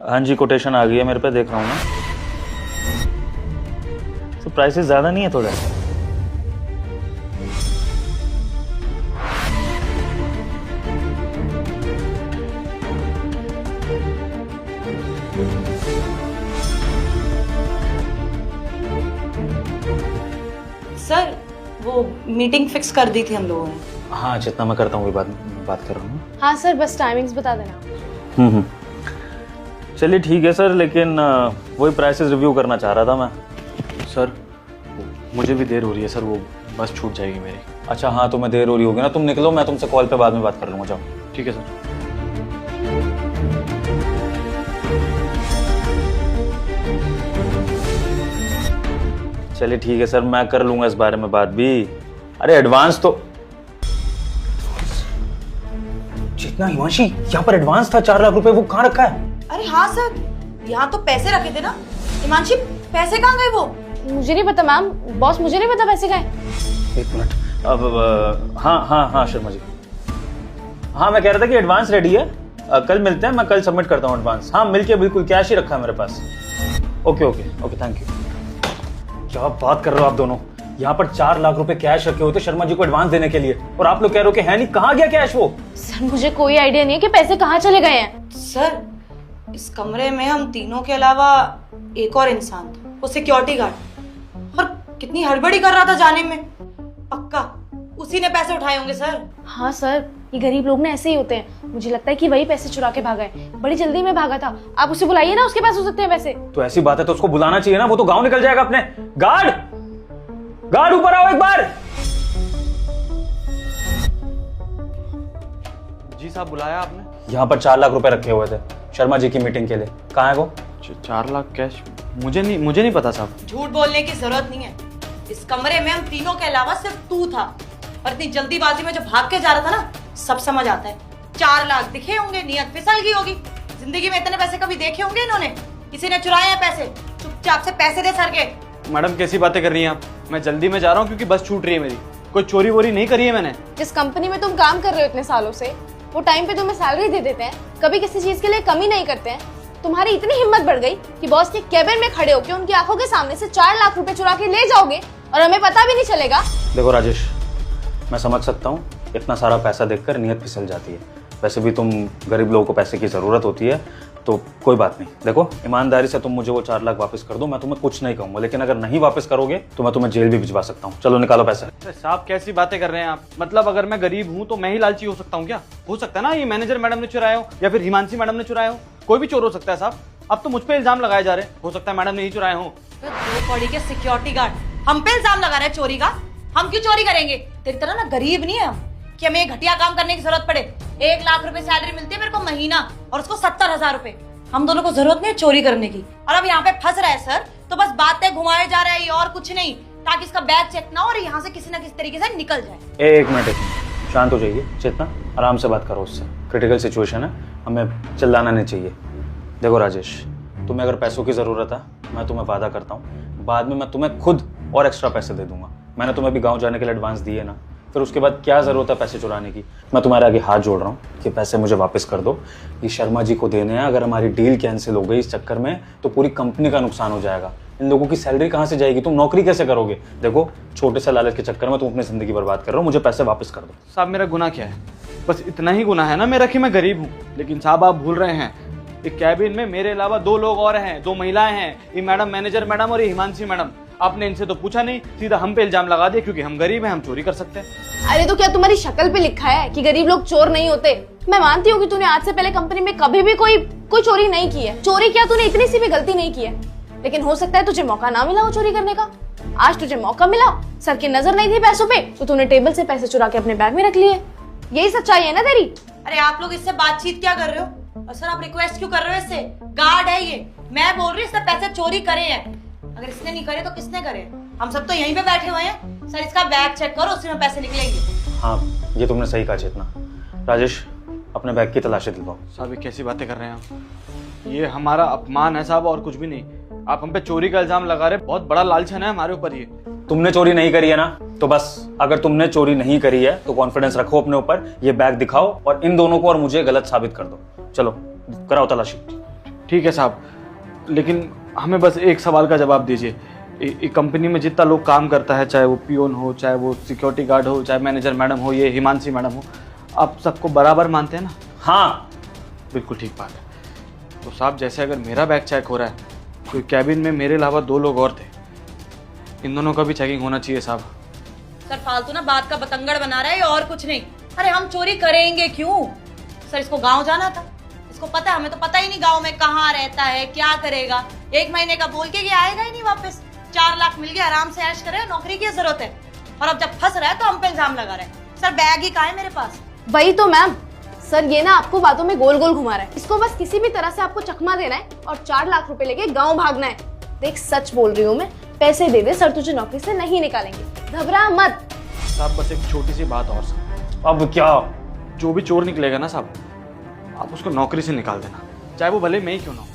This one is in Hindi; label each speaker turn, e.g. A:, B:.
A: हाँ जी, कोटेशन आ गई है मेरे पे, देख रहा हूँ मैं। तो प्राइसेस ज़्यादा नहीं है थोड़ा?
B: सर वो मीटिंग फिक्स कर दी थी हम लोगों ने।
A: हाँ, जितना मैं करता हूँ वही बात कर रहा हूँ।
C: हाँ सर, बस टाइमिंग्स बता देना।
A: चलिए ठीक है सर, लेकिन वही प्राइसेस रिव्यू करना चाह रहा था मैं।
D: सर मुझे भी देर हो रही है सर, वो बस छूट जाएगी मेरी।
A: अच्छा हाँ, तुम्हें देर हो रही होगी ना, तुम निकलो, मैं तुमसे कॉल पे बाद में बात कर लूँगा। जाओ।
D: ठीक है सर।
A: चलिए ठीक है सर, मैं कर लूँगा इस बारे में बात भी। अरे एडवांस तो जितना हिमांशी यहाँ पर एडवांस था 4 लाख रुपए, वो कहाँ रखा है?
B: अरे हाँ सर, यहाँ तो पैसे रखे थे ना। हिमांशी पैसे कहाँ गए वो?
C: मुझे नहीं पता मैम, बॉस मुझे नहीं पता पैसे का है।
A: एक मिनट, अब हाँ शर्मा जी, हाँ मैं कह रहा था कि एडवांस रेडी है, कल मिलते हैं, मैं कल सबमिट करता हूँ एडवांस। हाँ मिलके बिल्कुल, कैश ही रखा है मेरे पास। Okay, thank you. क्या बात कर रहे हो आप दोनों? यहाँ पर 4 लाख रुपए कैश रखे होते शर्मा जी को एडवांस देने के लिए, और आप लोग कह रहे हो कि है नहीं। कहाँ गया कैश वो?
C: सर मुझे कोई आइडिया नहीं है कि पैसे कहाँ चले गए हैं।
B: सर इस कमरे में हम तीनों के अलावा एक और इंसान था, वो सिक्योरिटी गार्ड, और कितनी हड़बड़ी कर रहा था जाने में। पक्का उसी ने पैसे उठाए होंगे सर।
C: हाँ सर, ये गरीब लोग ना ऐसे ही होते हैं। मुझे लगता है कि वही पैसे चुरा के भागा है, बड़ी जल्दी में भागा था। आप उसे बुलाइए ना, उसके पास हो सकते हैं पैसे।
A: तो ऐसी बात है तो उसको बुलाना चाहिए ना, वो तो गाँव निकल जाएगा अपने। गार्ड ऊपर आओ एक बार।
D: जी साहब, बुलाया आपने?
A: यहाँ पर 4 लाख रुपए रखे हुए थे शर्मा जी की मीटिंग के लिए, कहाँ है वो?
D: 4 लाख कैश? मुझे नहीं पता साहब।
B: झूठ बोलने की जरूरत नहीं है। इस कमरे में हम तीनों के अलावा सिर्फ तू था, और इतनी जल्दीबाजी में जो भाग के जा रहा था ना, सब समझ आता है। 4 लाख दिखे होंगे, नियत फिसल गई होगी। जिंदगी में इतने पैसे कभी देखे होंगे इन्होंने? किसी ने चुराए हैं पैसे? चुपचाप से पैसे दे सर के।
D: मैडम कैसी बातें कर रही हैं आप? मैं जल्दी में जा रहा हूँ क्योंकि बस छूट रही है मेरी। कोई चोरी वोरी नहीं करी है मैंने।
C: जिस कंपनी में तुम काम कर रहे हो इतने सालों से, वो टाइम पे तुम्हें सैलरी दे देते हैं, कभी किसी चीज के लिए कमी नहीं करते हैं। तुम्हारी इतनी हिम्मत बढ़ गई कि बॉस के केबिन में खड़े होकर उनकी आंखों के सामने से 4 लाख रुपए चुरा के ले जाओगे और हमें पता भी नहीं चलेगा।
A: देखो राजेश, मैं समझ सकता हूँ इतना सारा पैसा देखकर नीयत फिसल जाती है। वैसे भी तुम गरीब लोगों को पैसे की ज़रूरत होती है, तो कोई बात नहीं। देखो ईमानदारी से तुम मुझे वो 4 लाख वापस कर दो, मैं तुम्हें कुछ नहीं कहूँगा, लेकिन अगर नहीं वापस करोगे तो मैं तुम्हें जेल भी भिजवा सकता हूँ। चलो निकालो पैसे।
D: साहब कैसी बातें कर रहे हैं आप? मतलब अगर मैं गरीब हूँ तो मैं ही लालची हो सकता हूँ क्या? हो सकता है ना ये मैनेजर मैडम ने चुराया हो, या फिर हिमांशी मैडम ने चुराया हो। कोई भी चोर हो सकता है साहब। अब तो मुझ पे इल्जाम लगाए जा रहे हैं, हो सकता है मैडम ने ही चुराए हो।
B: दो कौड़ी के सिक्योरिटी गार्ड हम पे इल्जाम लगा रहे हैं चोरी का। हम क्यों चोरी करेंगे? तेरी तरह ना गरीब नहीं है हम कि हमें घटिया काम करने की जरूरत पड़े। 1 लाख रुपए सैलरी मिलती है मेरे को महीना, और उसको 70,000 रुपए। हम दोनों को जरूरत नहीं है चोरी करने की। और अब यहाँ पे फंस रहा है सर, तो बस बातें घुमाए जा रहे हैं और कुछ नहीं, ताकि इसका बैग चेक ना हो और यहाँ से किसी ना किसी तरीके से निकल जाए।
A: एक मिनट, शांत हो जाइए। चेतना, आराम से बात करो उससे। क्रिटिकल सिचुएशन है, हमें चिल्लाना नहीं चाहिए। देखो राजेश, तुम्हें अगर पैसों की ज़रूरत है, मैं तुम्हें वादा करता हूँ बाद में मैं तुम्हें खुद और एक्स्ट्रा पैसे दे दूंगा। मैंने तुम्हें भी गाँव जाने के लिए एडवांस दिए ना, फिर उसके बाद क्या ज़रूरत है पैसे चुराने की? मैं तुम्हारे आगे हाथ जोड़ रहा हूँ कि पैसे मुझे वापस कर दो। ये शर्मा जी को देने हैं। अगर हमारी डील कैंसिल हो गई इस चक्कर में तो पूरी कंपनी का नुकसान हो जाएगा। इन लोगों की सैलरी कहाँ से जाएगी? तुम नौकरी कैसे करोगे? देखो, छोटे से लालच के चक्कर में तुम अपनी ज़िंदगी बर्बाद कर रहे हो। मुझे पैसे वापस कर दो।
D: साहब मेरा गुनाह क्या है? बस इतना ही गुनाह है ना मेरा कि मैं गरीब हूँ। लेकिन साहब आप भूल रहे हैं, एक कैबिन में मेरे अलावा 2 लोग और हैं, 2 महिलाएं हैं। ये मैडम, मैनेजर मैडम और ये हिमांशी मैडम। आपने इनसे तो पूछा नहीं, सीधा हम पे इल्जाम लगा दिया क्योंकि हम गरीब हैं, हम चोरी कर सकते हैं।
C: अरे तो क्या तुम्हारी शक्ल पे लिखा है कि गरीब लोग चोर नहीं होते? मैं मानती हूँ कि तूने आज से पहले कंपनी में कभी भी कोई चोरी नहीं की है। चोरी क्या तूने इतनी सी भी गलती नहीं की है, लेकिन हो सकता है तुझे मौका ना मिला हो चोरी करने का। आज तुझे मौका मिला, सर की नजर नहीं थी पैसों पे, तो तूने टेबल से पैसे चुरा के अपने बैग में रख लिए। यही सच्चाई है ना तेरी?
B: अरे आप लोग इससे बातचीत क्या कर रहे हो? और सर आप रिक्वेस्ट क्यों कर रहे हो इससे? गार्ड है ये, मैं बोल रही हूँ इसने पैसे चोरी करे हैं। अगर इसने नहीं करे तो किसने करे? हम सब तो यहीं पे बैठे हुए हैं। सर इसका बैग चेक करो, उसी में पैसे निकलेंगे।
A: हाँ, ये तुमने सही कहा चेतना। राजेश, अपने बैग की तलाशी दिलवाओ।
D: साहब ये कैसी बातें कर रहे हैं आप? ये हमारा अपमान है साहब, और कुछ भी नहीं। आप हम पे चोरी का इल्जाम लगा रहे, बहुत बड़ा लालचन है हमारे ऊपर ये।
A: तुमने चोरी नहीं करी है ना, तो बस अगर तुमने चोरी नहीं करी है तो कॉन्फिडेंस रखो अपने ऊपर, ये बैग दिखाओ और इन दोनों को और मुझे गलत साबित कर दो। चलो कराओ तलाशी।
D: ठीक है साहब, लेकिन हमें बस एक सवाल का जवाब दीजिए। एक कंपनी में जितना लोग काम करता है, चाहे वो पियोन हो, चाहे वो सिक्योरिटी गार्ड हो, चाहे मैनेजर मैडम हो, ये हिमांशी मैडम हो, आप सबको बराबर मानते हैं ना?
A: हाँ।
D: बिल्कुल ठीक बात है। तो साहब जैसे अगर मेरा बैग चेक हो रहा है तो कैबिन में मेरे अलावा 2 लोग और थे, इन दोनों का भी चेकिंग होना चाहिए साहब।
B: सर फालतू ना बात का बतंगड़ बना रहा है और कुछ नहीं। अरे हम चोरी करेंगे क्यों सर? इसको गांव जाना था, इसको पता है, हमें तो पता ही नहीं गांव में कहाँ रहता है, क्या करेगा। 1 महीने का बोल के आएगा ही नहीं वापस। 4 लाख मिल गया, आराम से ऐश करे, नौकरी की जरूरत है। और अब जब फंस रहा है तो हम पे इल्जाम लगा रहे हैं। सर बैग ही कहाँ है मेरे पास?
C: वही तो मैम, सर ये ना आपको बातों में गोल गोल घुमा रहा है। इसको बस किसी भी तरह से आपको चकमा देना है और 4 लाख रुपए लेके गांव भागना है। देख सच बोल रही हूँ मैं, पैसे दे दे, सर तुझे नौकरी से नहीं निकालेंगे, घबरा मत।
D: साहब बस एक छोटी सी बात और साहब,
A: अब क्या?
D: जो भी चोर निकलेगा ना साहब, आप उसको नौकरी से निकाल देना, चाहे वो भले मैं ही क्यों ना हो।